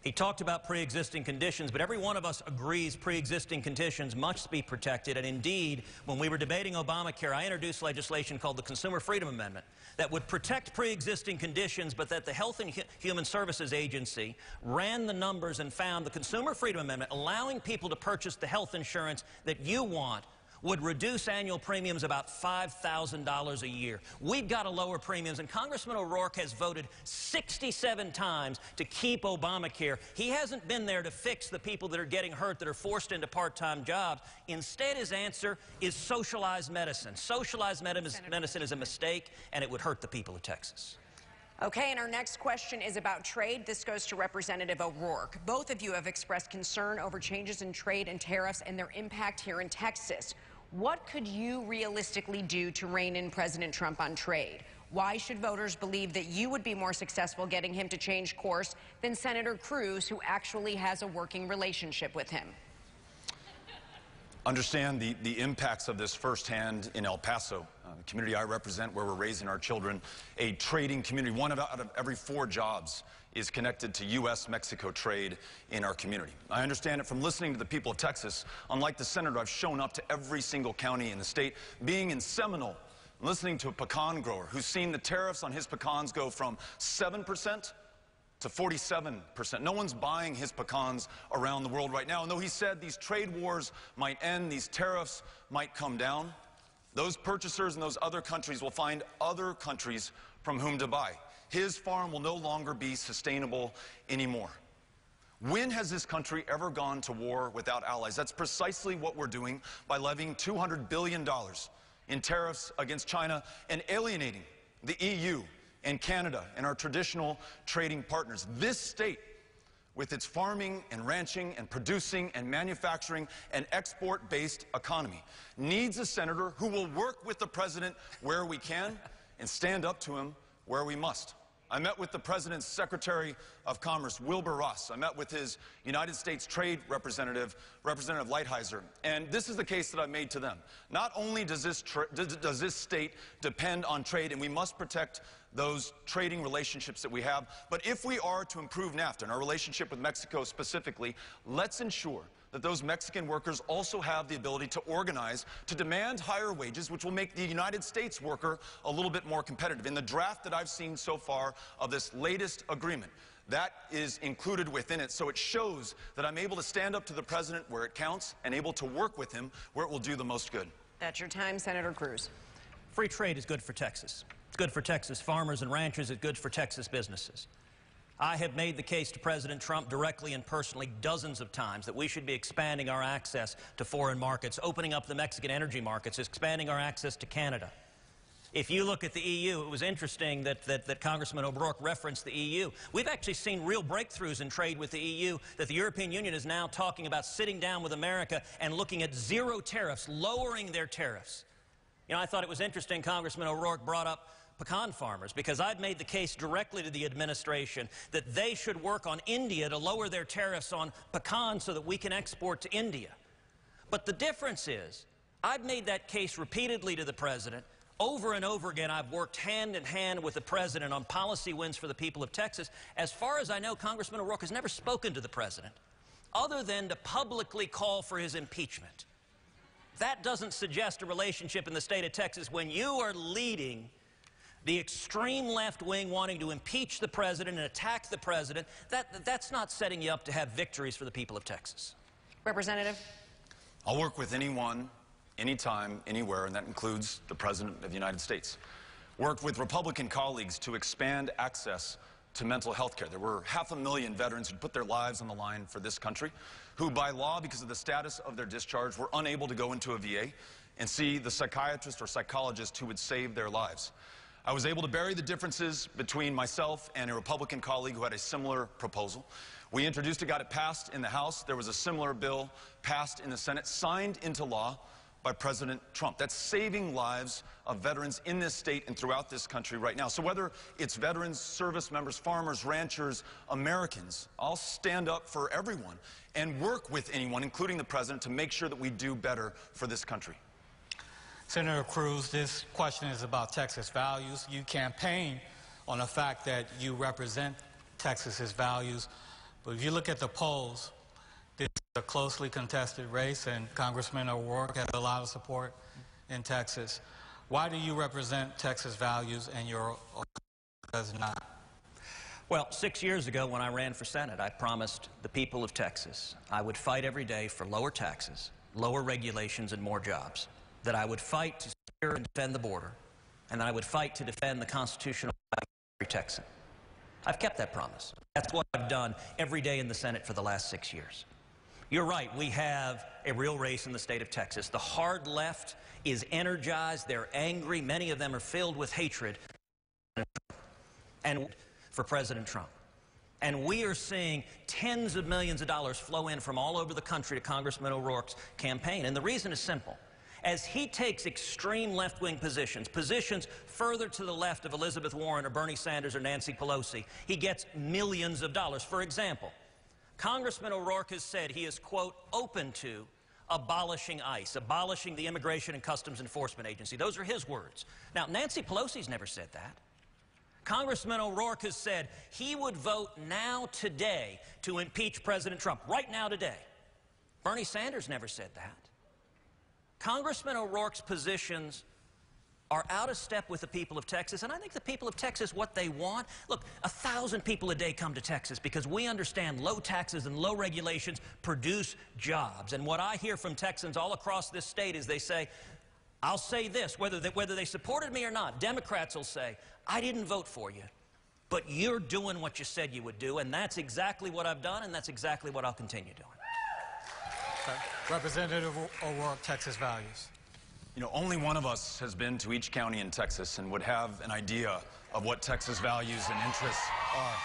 He talked about pre-existing conditions, but every one of us agrees pre-existing conditions must be protected. And indeed, when we were debating Obamacare, I introduced legislation called the Consumer Freedom Amendment that would protect pre-existing conditions, but that the Health and Human Services Agency ran the numbers and found the Consumer Freedom Amendment, allowing people to purchase the health insurance that you want, would reduce annual premiums about $5,000 a year. We've got to lower premiums, and Congressman O'Rourke has voted 67 times to keep Obamacare. He hasn't been there to fix the people that are getting hurt, that are forced into part-time jobs. Instead, his answer is socialized medicine. Socialized medicine is a mistake, and it would hurt the people of Texas. Okay, and our next question is about trade. This goes to Representative O'Rourke. Both of you have expressed concern over changes in trade and tariffs and their impact here in Texas. What could you realistically do to rein in President Trump on trade? Why should voters believe that you would be more successful getting him to change course than Senator Cruz, who actually has a working relationship with him? Understand the impacts of this firsthand in El Paso, the community I represent, where we're raising our children, a trading community. One out of every 4 jobs is connected to U.S.-Mexico trade in our community. I understand it from listening to the people of Texas. Unlike the senator, I've shown up to every single county in the state, being in Seminole, listening to a pecan grower who's seen the tariffs on his pecans go from 7% to 47%. No one's buying his pecans around the world right now. And though he said these trade wars might end, these tariffs might come down, those purchasers in those other countries will find other countries from whom to buy. His farm will no longer be sustainable anymore. When has this country ever gone to war without allies? That's precisely what we're doing by levying $200 billion in tariffs against China and alienating the EU and Canada and our traditional trading partners. This state, with its farming and ranching and producing and manufacturing and export-based economy, needs a senator who will work with the president where we can and stand up to him where we must. I met with the President's Secretary of Commerce, Wilbur Ross. I met with his United States Trade Representative, Representative Lighthizer. And this is the case that I made to them. Not only does this state depend on trade, and we must protect those trading relationships that we have, but if we are to improve NAFTA and our relationship with Mexico specifically, let's ensure that those Mexican workers also have the ability to organize, to demand higher wages, which will make the United States worker a little bit more competitive. In the draft that I've seen so far of this latest agreement, that is included within it. So it shows that I'm able to stand up to the president where it counts and able to work with him where it will do the most good. That's your time, Senator Cruz. Free trade is good for Texas. It's good for Texas farmers and ranchers. It's good for Texas businesses. I have made the case to President Trump directly and personally dozens of times that we should be expanding our access to foreign markets, opening up the Mexican energy markets, expanding our access to Canada. If you look at the EU, it was interesting that Congressman O'Rourke referenced the EU. We've actually seen real breakthroughs in trade with the EU, that the European Union is now talking about sitting down with America and looking at zero tariffs, lowering their tariffs. You know, I thought it was interesting Congressman O'Rourke brought up pecan farmers, because I've made the case directly to the administration that they should work on India to lower their tariffs on pecans so that we can export to India. But the difference is, I've made that case repeatedly to the president. Over and over again, I've worked hand in hand with the president on policy wins for the people of Texas. As far as I know, Congressman O'Rourke has never spoken to the president, other than to publicly call for his impeachment. That doesn't suggest a relationship in the state of Texas when you are leading the extreme left wing wanting to impeach the president and attack the president. That's not setting you up to have victories for the people of Texas. Representative? I'll work with anyone, anytime, anywhere, and that includes the President of the United States. Worked with Republican colleagues to expand access to mental health care. There were 500,000 veterans who put their lives on the line for this country, who by law, because of the status of their discharge, were unable to go into a VA and see the psychiatrist or psychologist who would save their lives. I was able to bury the differences between myself and a Republican colleague who had a similar proposal. We introduced it, got it passed in the House. There was a similar bill passed in the Senate, signed into law by President Trump. That's saving lives of veterans in this state and throughout this country right now. So whether it's veterans, service members, farmers, ranchers, Americans, I'll stand up for everyone and work with anyone, including the president, to make sure that we do better for this country. Senator Cruz, this question is about Texas values. You campaign on the fact that you represent Texas's values, But if you look at the polls, this is a closely contested race, and Congressman O'Rourke has a lot of support in Texas. Why do you represent Texas values and your does not? Well, 6 years ago when I ran for Senate, I promised the people of Texas I would fight every day for lower taxes, lower regulations, and more jobs, that I would fight to secure and defend the border, and that I would fight to defend the constitutional right of every Texan. I've kept that promise. That's what I've done every day in the Senate for the last 6 years. You're right, we have a real race in the state of Texas. The hard left is energized, they're angry, many of them are filled with hatred and for President Trump. And we are seeing tens of millions of dollars flow in from all over the country to Congressman O'Rourke's campaign. And the reason is simple. As he takes extreme left-wing positions, positions further to the left of Elizabeth Warren or Bernie Sanders or Nancy Pelosi, he gets millions of dollars. For example, Congressman O'Rourke has said he is, quote, open to abolishing ICE, abolishing the Immigration and Customs Enforcement Agency. Those are his words. Now, Nancy Pelosi's never said that. Congressman O'Rourke has said he would vote now today to impeach President Trump, right now today. Bernie Sanders never said that. Congressman O'Rourke's positions are out of step with the people of Texas, and I think the people of Texas, what they want, look, 1,000 people a day come to Texas because we understand low taxes and low regulations produce jobs. And what I hear from Texans all across this state is they say, I'll say this, whether they supported me or not, Democrats will say, I didn't vote for you, but you're doing what you said you would do, and that's exactly what I've done, and that's exactly what I'll continue doing. Okay. Representative O'Rourke, Texas values. You know, only one of us has been to each county in Texas and would have an idea of what Texas values and interests are.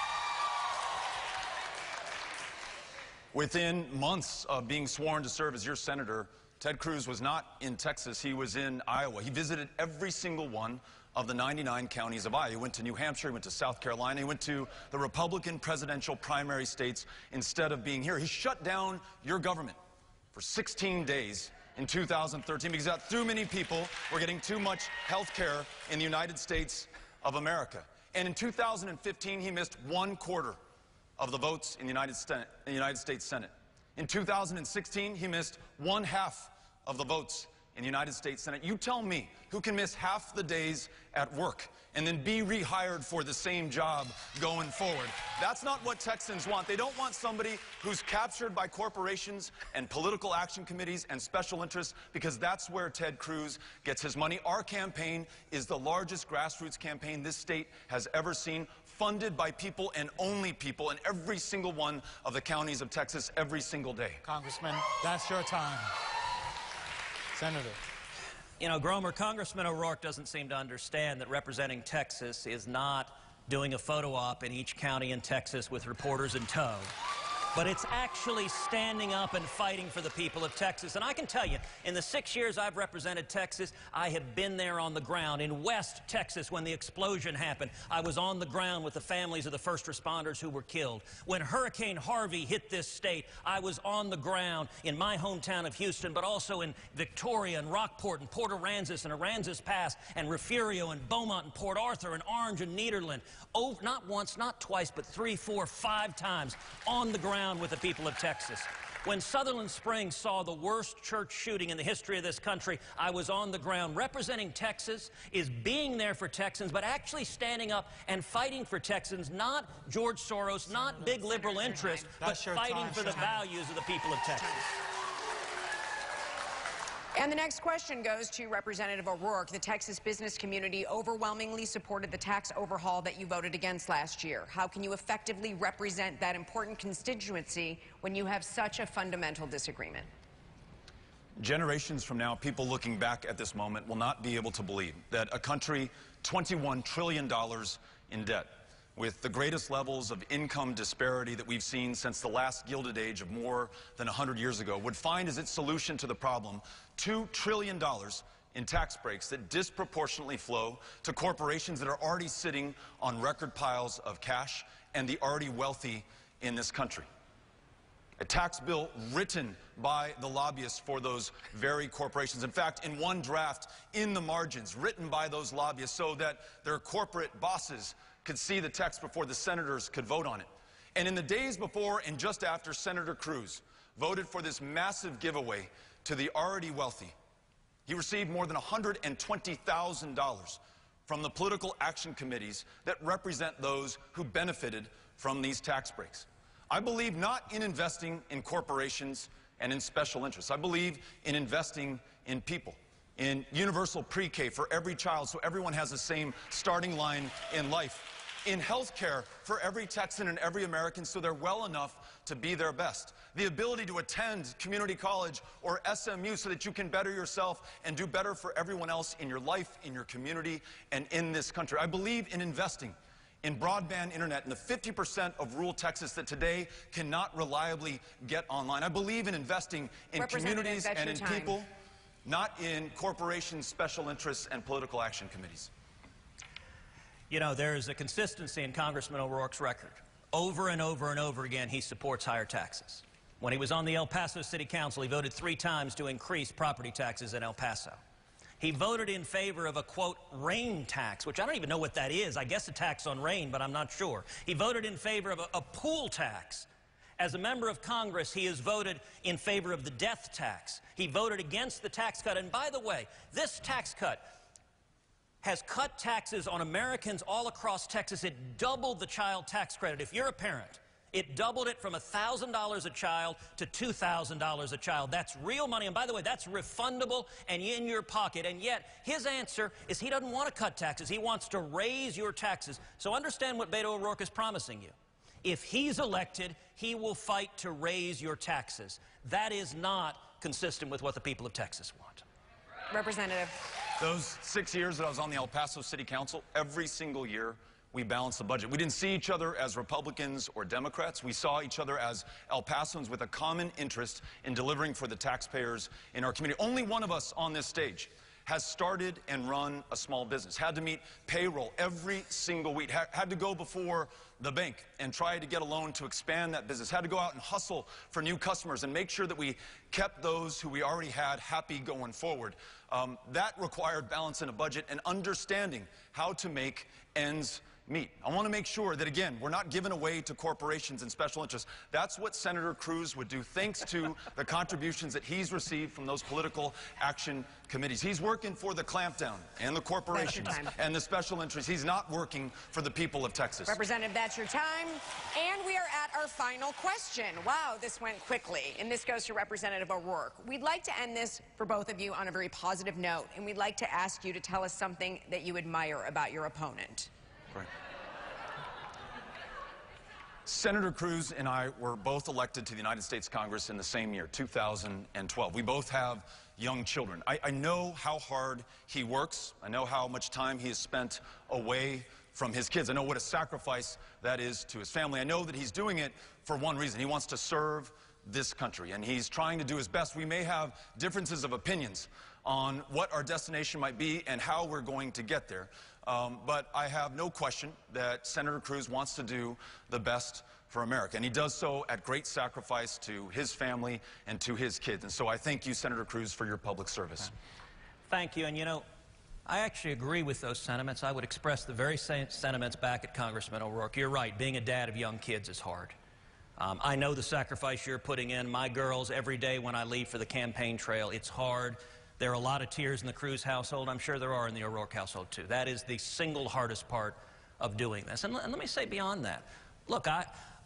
Within months of being sworn to serve as your senator, Ted Cruz was not in Texas, he was in Iowa. He visited every single one of the 99 counties of Iowa. He went to New Hampshire, he went to South Carolina, he went to the Republican presidential primary states instead of being here. He shut down your government for 16 days in 2013 because that too many people were getting too much health care in the United States of America. And in 2015, he missed 1/4 of the votes in the United States Senate. In 2016, he missed 1/2 of the votes in the United States Senate. You tell me who can miss half the days at work and then be rehired for the same job going forward. That's not what Texans want. They don't want somebody who's captured by corporations and political action committees and special interests, because that's where Ted Cruz gets his money. Our campaign is the largest grassroots campaign this state has ever seen, funded by people and only people in every single one of the counties of Texas every single day. Congressman, that's your time. Senator. You know, Gromer, Congressman O'Rourke doesn't seem to understand that representing Texas is not doing a photo op in each county in Texas with reporters in tow, but it's actually standing up and fighting for the people of Texas. And I can tell you, in the 6 years I've represented Texas, I have been there on the ground. In West Texas, when the explosion happened, I was on the ground with the families of the first responders who were killed. When Hurricane Harvey hit this state, I was on the ground in my hometown of Houston, but also in Victoria and Rockport and Port Aransas and Aransas Pass and Refugio and Beaumont and Port Arthur and Orange and Nederland. Oh, not once, not twice, but 3, 4, 5 times on the ground with the people of Texas. When Sutherland Springs saw the worst church shooting in the history of this country, I was on the ground. Representing Texas is being there for Texans, but actually standing up and fighting for Texans, not George Soros, not big liberal interest, but fighting for the values of the people of Texas. And the next question goes to Representative O'Rourke. The Texas business community overwhelmingly supported the tax overhaul that you voted against last year. How can you effectively represent that important constituency when you have such a fundamental disagreement? Generations from now, people looking back at this moment will not be able to believe that a country $21 trillion in debt, with the greatest levels of income disparity that we've seen since the last Gilded Age of more than 100 years ago, would find as its solution to the problem $2 trillion in tax breaks that disproportionately flow to corporations that are already sitting on record piles of cash and the already wealthy in this country. A tax bill written by the lobbyists for those very corporations. In fact, in one draft, in the margins, written by those lobbyists so that their corporate bosses could see the text before the senators could vote on it. And in the days before and just after Senator Cruz voted for this massive giveaway to the already wealthy, he received more than $120,000 from the political action committees that represent those who benefited from these tax breaks. I believe not in investing in corporations and in special interests. I believe in investing in people, in universal pre-K for every child so everyone has the same starting line in life, in health care for every Texan and every American so they're well enough to be their best, the ability to attend community college or SMU so that you can better yourself and do better for everyone else in your life, in your community, and in this country. I believe in investing in broadband internet in the 50% of rural Texas that today cannot reliably get online. I believe in investing in communities and in people, not in corporations, special interests, and political action committees. You know, there is a consistency in Congressman O'Rourke's record. Over and over and over again, he supports higher taxes. When he was on the El Paso City Council, he voted 3 times to increase property taxes in El Paso. He voted in favor of a, quote, rain tax, which I don't even know what that is. I guess a tax on rain, but I'm not sure. He voted in favor of a pool tax. As a member of Congress, he has voted in favor of the death tax. He voted against the tax cut. And by the way, this tax cut has cut taxes on Americans all across Texas. It doubled the child tax credit. If you're a parent, it doubled it from $1,000 a child to $2,000 a child. That's real money. And by the way, that's refundable and in your pocket. And yet, his answer is he doesn't want to cut taxes. He wants to raise your taxes. So understand what Beto O'Rourke is promising you. If he's elected, he will fight to raise your taxes. That is not consistent with what the people of Texas want. Representative. Those 6 years that I was on the El Paso City Council, every single year, we balanced the budget. We didn't see each other as Republicans or Democrats. We saw each other as El Pasoans with a common interest in delivering for the taxpayers in our community. Only one of us on this stage has started and run a small business, had to meet payroll every single week, had to go before the bank and try to get a loan to expand that business, had to go out and hustle for new customers and make sure that we kept those who we already had happy going forward. That required balance in a budget and understanding how to make ends meet. I want to make sure that, again, we're not giving away to corporations and special interests. That's what Senator Cruz would do, thanks to the contributions that he's received from those political action committees. He's working for the clampdown and the corporations and the special interests. He's not working for the people of Texas. Representative, that's your time. And we are at our final question. Wow, this went quickly. And this goes to Representative O'Rourke. We'd like to end this for both of you on a very positive note. And we'd like to ask you to tell us something that you admire about your opponent. Right. Senator Cruz and I were both elected to the United States Congress in the same year, 2012. We both have young children. I know how hard he works. I know how much time he has spent away from his kids. I know what a sacrifice that is to his family. I know that he's doing it for one reason. He wants to serve this country, and he's trying to do his best. We may have differences of opinions on what our destination might be and how we're going to get there. But I have no question that Senator Cruz wants to do the best for America, and he does so at great sacrifice to his family and to his kids. And so I thank you, Senator Cruz, for your public service. Thank you. And you know, I actually agree with those sentiments. I would express the very same sentiments back at Congressman O'Rourke. You're right, being a dad of young kids is hard. I know the sacrifice you're putting in. My girls, every day when I leave for the campaign trail, it's hard. There are a lot of tears in the Cruz household. I'm sure there are in the O'Rourke household, too. That is the single hardest part of doing this. And let me say beyond that, look,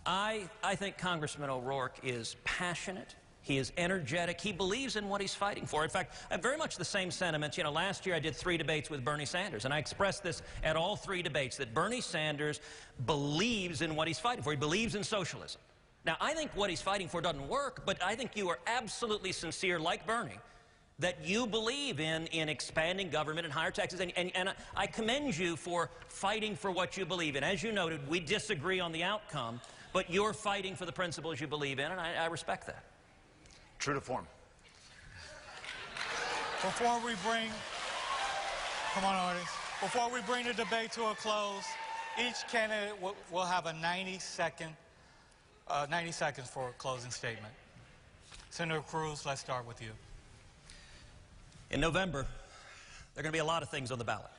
I think Congressman O'Rourke is passionate. He is energetic. He believes in what he's fighting for. In fact, I have very much the same sentiments. You know, last year I did 3 debates with Bernie Sanders, and I expressed this at all 3 debates, that Bernie Sanders believes in what he's fighting for. He believes in socialism. Now, I think what he's fighting for doesn't work, but I think you are absolutely sincere, like Bernie, that you believe in expanding government and higher taxes. And I commend you for fighting for what you believe in. As you noted, we disagree on the outcome, but you're fighting for the principles you believe in, and I respect that. True to form. Before we bring, come on, audience. Before we bring the debate to a close, each candidate will have a 90 seconds for a closing statement. Senator Cruz, let's start with you. In November, there are going to be a lot of things on the ballot.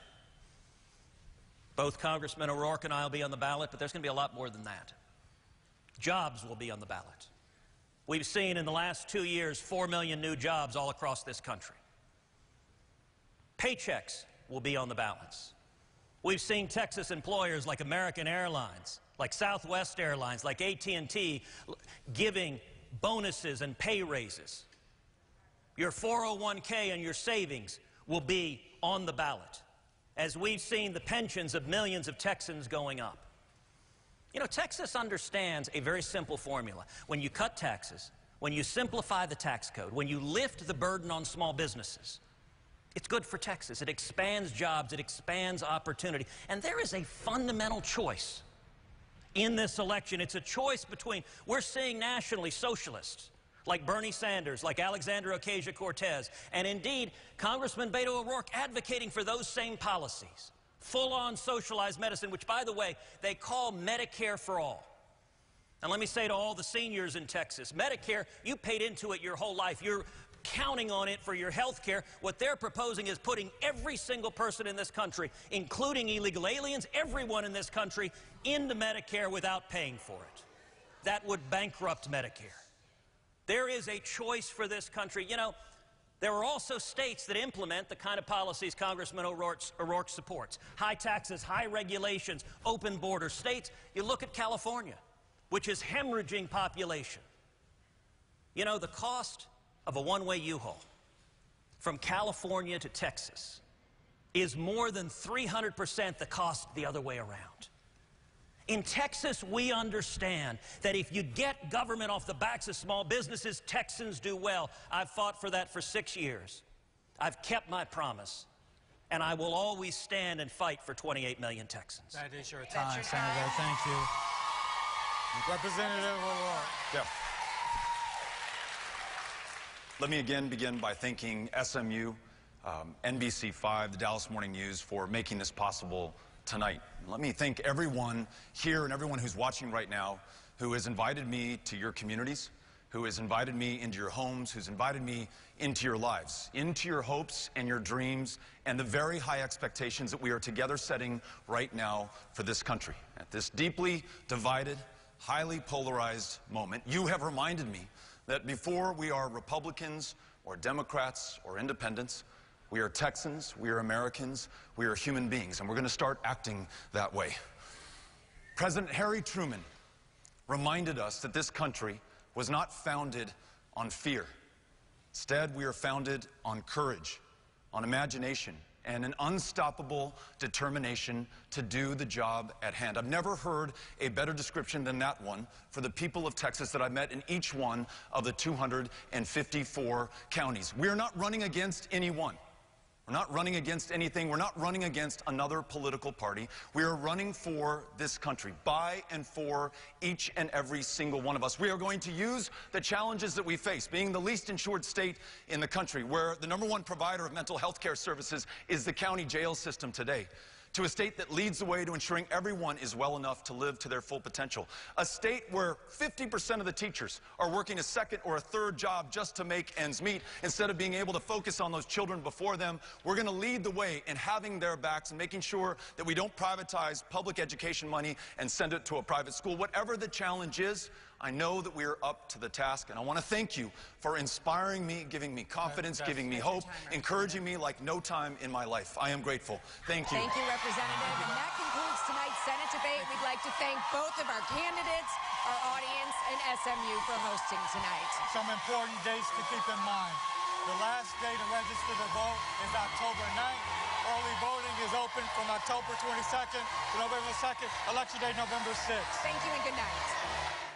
Both Congressman O'Rourke and I will be on the ballot, but there's going to be a lot more than that. Jobs will be on the ballot. We've seen in the last 2 years 4 million new jobs all across this country. Paychecks will be on the ballots. We've seen Texas employers like American Airlines, like Southwest Airlines, like AT&T giving bonuses and pay raises. Your 401k and your savings will be on the ballot, as we've seen the pensions of millions of Texans going up. You know, Texas understands a very simple formula. When you cut taxes, when you simplify the tax code, when you lift the burden on small businesses, it's good for Texas. It expands jobs, it expands opportunity. And there is a fundamental choice in this election. It's a choice between, we're seeing nationally socialists like Bernie Sanders, like Alexandria Ocasio-Cortez, and indeed Congressman Beto O'Rourke advocating for those same policies. Full-on socialized medicine, which, by the way, they call Medicare for all. And let me say to all the seniors in Texas, Medicare, you paid into it your whole life. You're counting on it for your health care. What they're proposing is putting every single person in this country, including illegal aliens, everyone in this country, into Medicare without paying for it. That would bankrupt Medicare. There is a choice for this country. You know, there are also states that implement the kind of policies Congressman O'Rourke supports. High taxes, high regulations, open borders. States, you look at California, which is hemorrhaging population. You know, the cost of a one-way U-Haul from California to Texas is more than 300% the cost the other way around. In Texas, we understand that if you get government off the backs of small businesses, Texans do well. I've fought for that for 6 years. I've kept my promise, and I will always stand and fight for 28 million Texans. That is your time, Senator. Thank you. Representative O'Rourke. Yeah. Let me again begin by thanking SMU, NBC5, the Dallas Morning News for making this possible tonight. Let me thank everyone here and everyone who's watching right now who has invited me to your communities, who has invited me into your homes, who's invited me into your lives, into your hopes and your dreams, and the very high expectations that we are together setting right now for this country. At this deeply divided, highly polarized moment, you have reminded me that before we are Republicans or Democrats or independents, we are Texans, we are Americans, we are human beings, and we're going to start acting that way. President Harry Truman reminded us that this country was not founded on fear. Instead, we are founded on courage, on imagination, and an unstoppable determination to do the job at hand. I've never heard a better description than that one for the people of Texas that I've met in each one of the 254 counties. We're not running against anyone. We're not running against anything. We're not running against another political party. We are running for this country, by and for each and every single one of us. We are going to use the challenges that we face, being the least insured state in the country, where the #1 provider of mental health care services is the county jail system today, to a state that leads the way to ensuring everyone is well enough to live to their full potential. A state where 50% of the teachers are working a second or a third job just to make ends meet instead of being able to focus on those children before them. We're going to lead the way in having their backs and making sure that we don't privatize public education money and send it to a private school. Whatever the challenge is, I know that we are up to the task, and I want to thank you for inspiring me, giving me confidence, giving me hope, encouraging me like no time in my life. I am grateful. Thank you. Thank you, Representative. And that concludes tonight's Senate debate. We'd like to thank both of our candidates, our audience, and SMU for hosting tonight. Some important dates to keep in mind. The last day to register to vote is October 9th. Early voting is open from October 22nd to November 2nd. Election day, November 6th. Thank you and good night.